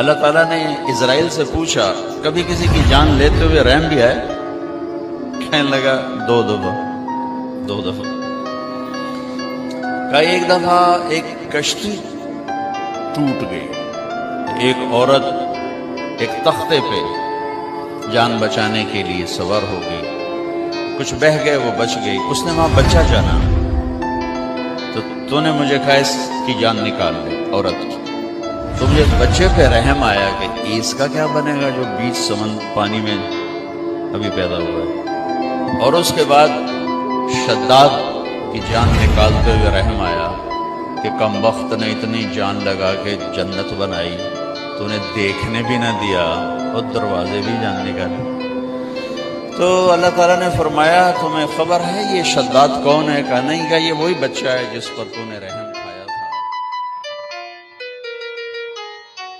اللہ تعالیٰ نے اسرائیل سے پوچھا کبھی کسی کی جان لیتے ہوئے رحم بھی ہے؟ کہنے لگا دو دفعہ کہا ایک دفعہ ایک کشتی ٹوٹ گئی، ایک عورت ایک تختے پہ جان بچانے کے لیے سوار ہو گئی، کچھ بہہ گئے وہ بچ گئی، اس نے وہاں بچہ جانا تو نے مجھے کہا اس کی جان نکال لے عورت کی، تو مجھے بچے پہ رحم آیا کہ اس کا کیا بنے گا جو بیچ پانی میں ابھی پیدا ہوا ہے، اور اس کے بعد شداد کی جان نکالتے ہوئے رحم آیا کہ کم وقت نے اتنی جان لگا کے جنت بنائی تو انہیں دیکھنے بھی نہ دیا اور دروازے بھی جان نکالے۔ تو اللہ تعالیٰ نے فرمایا تمہیں خبر ہے یہ شداد کون ہے؟ کہا نہیں، کہا یہ وہی بچہ ہے جس پر تو نے رحم